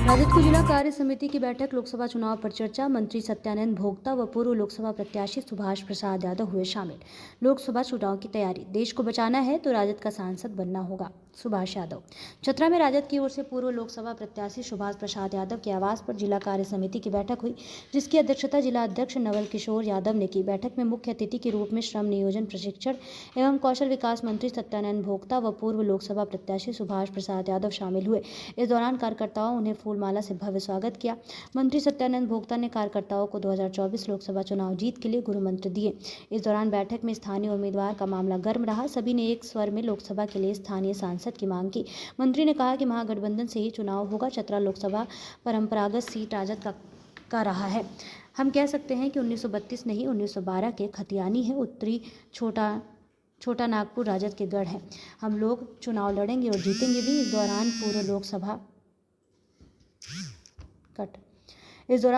राजद जिला कार्य समिति की बैठक लोकसभा चुनाव पर चर्चा। मंत्री सत्यानंद भोक्ता व पूर्व लोकसभा प्रत्याशी सुभाष प्रसाद यादव हुए शामिल। लोकसभा चुनाव की तैयारी, देश को बचाना है तो राजद का सांसद बनना होगा। सुभाष यादव। चतरा में राजद की ओर से पूर्व लोकसभा प्रत्याशी सुभाष प्रसाद यादव के आवास पर जिला कार्य समिति की बैठक हुई, जिसकी अध्यक्षता जिला अध्यक्ष नवल किशोर यादव ने की। बैठक में मुख्य अतिथि के रूप में श्रम नियोजन प्रशिक्षण एवं कौशल विकास मंत्री सत्यानंद भोक्ता व पूर्व लोकसभा प्रत्याशी सुभाष प्रसाद यादव शामिल हुए। इस दौरान कार्यकर्ताओं उन्हें फूलमाला से भव्य स्वागत किया। मंत्री सत्यानंद भोक्ता ने कार्यकर्ताओं को 2024 लोकसभा चुनाव जीत के लिए गुरु मंत्र दिए। इस दौरान बैठक में स्थानीय उम्मीदवार का मामला गर्म रहा। सभी ने एक स्वर में लोकसभा के लिए स्थानीय सांसद की मांग की। मंत्री ने कहा कि महागठबंधन से ही चुनाव होगा। चतरा लोकसभा परंपरागत सीट राजद का रहा है। हम कह सकते हैं कि 1932 नहीं 1912 के खतियानी है। उत्तरी छोटा नागपुर राजद के गढ़ है। हम लोग चुनाव लड़ेंगे और जीतेंगे भी। इस दौरान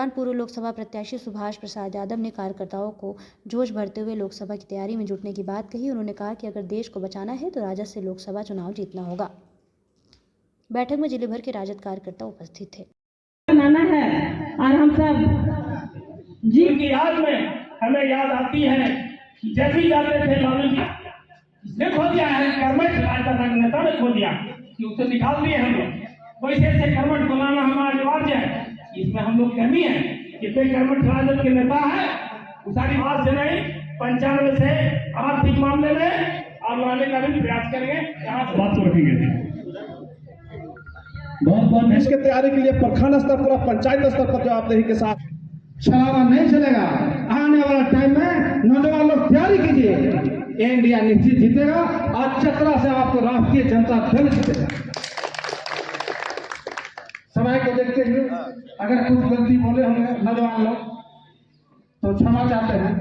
पूर्व लोकसभा प्रत्याशी सुभाष प्रसाद यादव ने कार्यकर्ताओं को जोश भरते हुए लोकसभा की तैयारी में जुटने की बात कही। उन्होंने कहा कि अगर देश को बचाना है तो राजद से लोकसभा चुनाव जीतना होगा। बैठक में जिले भर के राजद कार्यकर्ता उपस्थित थे। बनाना है और हम सब जी की याद में हमें याद आती है जब भी जाते थे लालू जी ने खो दिया है, कर्मठ राजद नेता ने खो दिया कि उसे निकाल दिए हम लोग। वैसे से कर्मठ बनाना हमारा अनिवार्य है। इसमें हम लोग कहनी है कि कर्मठ राजद के नेता है, सारी बात से नहीं 95 से आर्थिक मामले में और लाने का भी प्रयास करेंगे। यहाँ से बात रखेंगे। बहुत देश की तैयारी के लिए प्रखंड स्तर पर, पंचायत स्तर पर जवाबदेही के साथ चलाना नहीं चलेगा। आने वाला टाइम में नौजवान लोग तैयारी कीजिए। इंडिया निश्चित जीतेगा और चतरा से आपको राष्ट्रीय जनता दल जीतेगा। समय को देखते हुए अगर कुछ गलती बोले होंगे नौजवान लोग तो क्षमा चाहते हैं।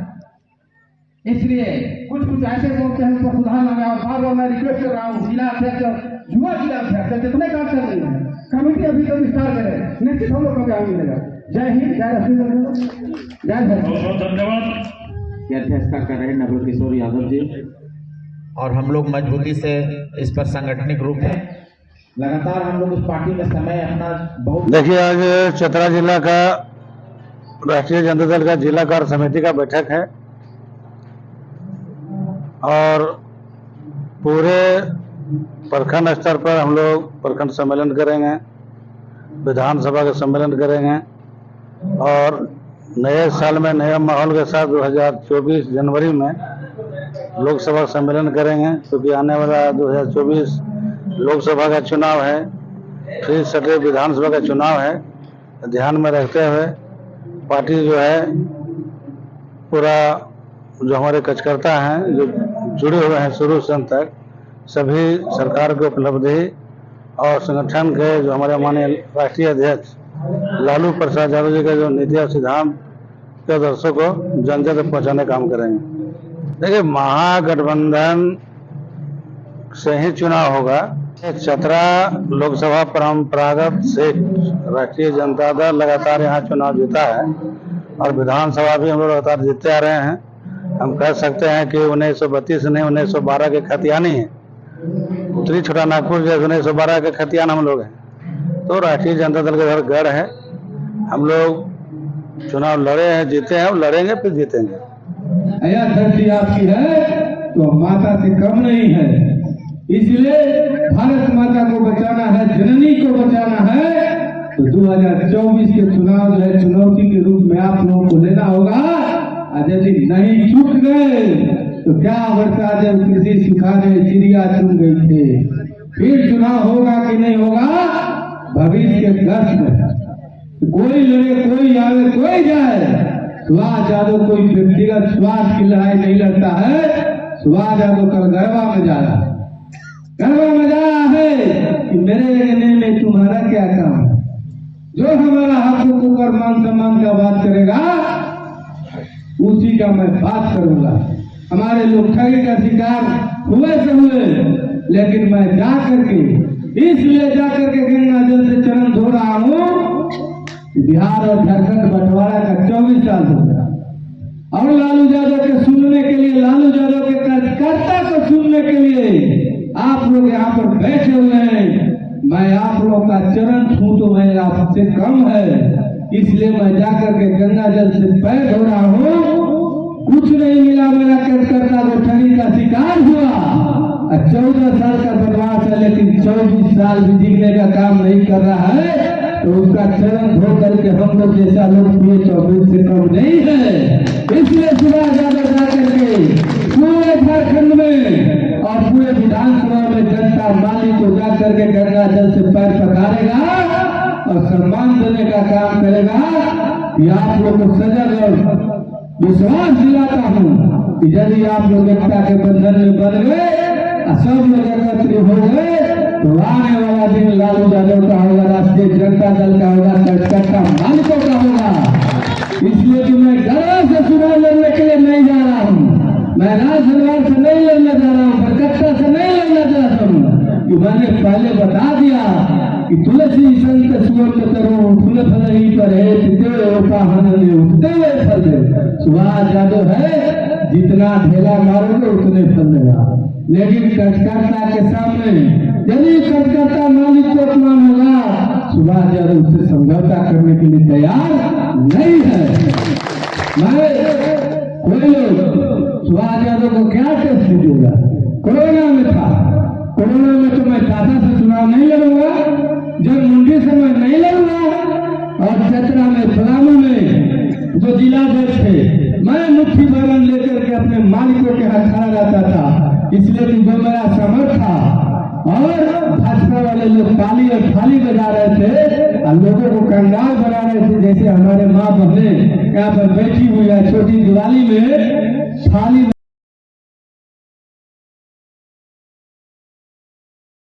इसलिए कुछ ऐसे बोलते हैं तो सुधार लगा। और बार बार मैं रिक्वेस्ट कर रहा हूँ जिला अध्यक्ष, युवा जिला अध्यक्ष जितने काम चल रही है कमेटी अभी तो विस्तार करें, निश्चित हम लोग को क्या मिलेगा। जय हिंद, जय रश्मि, जय भारत। बहुत धन्यवाद। अध्यक्षता कर रहे नवल किशोर यादव जी और हम लोग मजबूती से इस पर सांगठनिक रूप है लगातार हम लोग उस पार्टी में समय अपना बहुत। देखिए, आज चतरा जिला का राष्ट्रीय जनता दल का जिला कार्य समिति का बैठक है और पूरे प्रखंड स्तर पर हम लोग प्रखंड सम्मेलन करेंगे, विधानसभा का सम्मेलन करेंगे और नए साल में नए माहौल के साथ 2024 जनवरी में लोकसभा सम्मेलन करेंगे, क्योंकि आने वाला 2024 लोकसभा का चुनाव है, फिर सटे विधानसभा का चुनाव है। ध्यान में रखते हुए पार्टी जो है पूरा जो हमारे कार्यकर्ता हैं जो जुड़े हुए हैं शुरू से अंत तक, सभी सरकार की उपलब्धि और संगठन के जो हमारे माननीय राष्ट्रीय अध्यक्ष लालू प्रसाद यादव जी के जो नीति और सिद्धांत के आदर्शों को जन जन तक पहुँचाने का काम करेंगे। देखिए, महागठबंधन से ही चुनाव होगा। चतरा लोकसभा परंपरागत सीट राष्ट्रीय जनता दल लगातार यहाँ चुनाव जीता है और विधानसभा भी हम लोग लगातार जीतते आ रहे हैं। हम कह सकते हैं कि 1932 नहीं 1912 के खतियानी है। उत्तरी छोटा नागपुर जैसे 1912 के खतियान हम लोग हैं। तो राष्ट्रीय जनता दल के घर गढ़ है। हम लोग चुनाव लड़े हैं, जीते हैं, लड़ेंगे फिर जीतेंगे। अया धरती आपकी है तो माता से कम नहीं है। इसलिए भारत माता को बचाना है, जननी को बचाना है तो 2024 के चुनाव जो है चुनौती के रूप में आप लोगों को लेना होगा। यदि नहीं छूट गए तो क्या वर्षा जब कृषि सुखा गए चिड़िया चुन गई थे। फिर चुनाव होगा कि नहीं होगा भविष्य के ग्रस्त में। कोई लड़े, कोई आवे, कोई जाए, सुभाष यादव कोई व्यक्तिगत स्वार्थ की लड़ाई नहीं लड़ता है। सुभाष यादव कल गरबा में जा रहा है, गरबा में जा रहा है कि मेरे लेने में तुम्हारा क्या काम। जो हमारा हक ऊपर मान सम्मान का बात करेगा उसी का मैं बात करूंगा। हमारे लोग ठगी का शिकार हुए से हुए, लेकिन मैं जा करके इसलिए जा करके गंगा जल से चरण धो रहा हूँ। बिहार और झारखंड बंटवारा का 24 साल हो गया और लालू यादव के सुनने के लिए, लालू यादव के कार्यकर्ता को सुनने के लिए आप लोग यहाँ पर बैठे हुए हैं। मैं आप लोग का चरण छू तो मैं आपसे कम है, इसलिए मैं जाकर के गंगा जल से पैर धो रहा हूँ। कुछ नहीं मिला, मेरा करता वो ठगी का शिकार हुआ। 14 साल का बनवास है, लेकिन 24 साल भी जीने का काम नहीं कर रहा है, तो उसका चरण धो करके हम लोग जैसा लोग पिए 24 से कम नहीं है। इसलिए सुभाष यादव जाकर के पूरे झारखंड में और पूरे विधानसभा में जनता माली को जाकर के गंगा जल से पैर पखारेगा और सम्मान देने का काम करेगा। कि आप लोग को सजग और विश्वास दिलाता हूँ कि यदि आप लोग एकता के बंधन में बन गए, सब लोग एकत्रित हो गए, तो आने वाला दिन लालू यादव का होगा, राष्ट्रीय जनता दल का होगा, कलकत्ता मालिकों का होगा। इसलिए कि मैं गर्व से चुनाव लड़ने के लिए नहीं जा रहा हूँ, मैं राजसभा से नहीं लड़ने जा रहा हूँ, कलकत्ता से नहीं लड़ना चाहता हूँ। कि मैंने पहले बता दिया कि तुलसी संत सुवर्ण करो, फूल फल ही पर है उठते हुए फल दे। सुभाष यादव है, जितना ढेला मारोगे उतने फल देगा। लेकिन कलकत्ता के सामने यदि कलकत्ता मालिक को अपमान होगा, सुभाष यादव उससे समझौता करने के लिए तैयार नहीं है। मैं कोई लोग सुभाष यादव को क्या टेस्ट दीजिएगा? कोरोना में था, कोरोना में तो मैं टाटा से चुनाव नहीं लड़ूंगा, जब मुंडी से मैं नहीं लड़ूंगा, और चतरा में पलामू में जो जिला अध्यक्ष थे, मैं मुट्ठी भरन लेकर के अपने मालिकों के हाथ खड़ा रहता था। इसलिए कि जो मेरा समर्थ था और भाजपा वाले लोग ताली और थाली बजा रहे थे और लोगों को कंगाल बना रहे थे, जैसे हमारे माँ बहनें यहाँ पर बैठी हुई है, छोटी दिवाली में थाली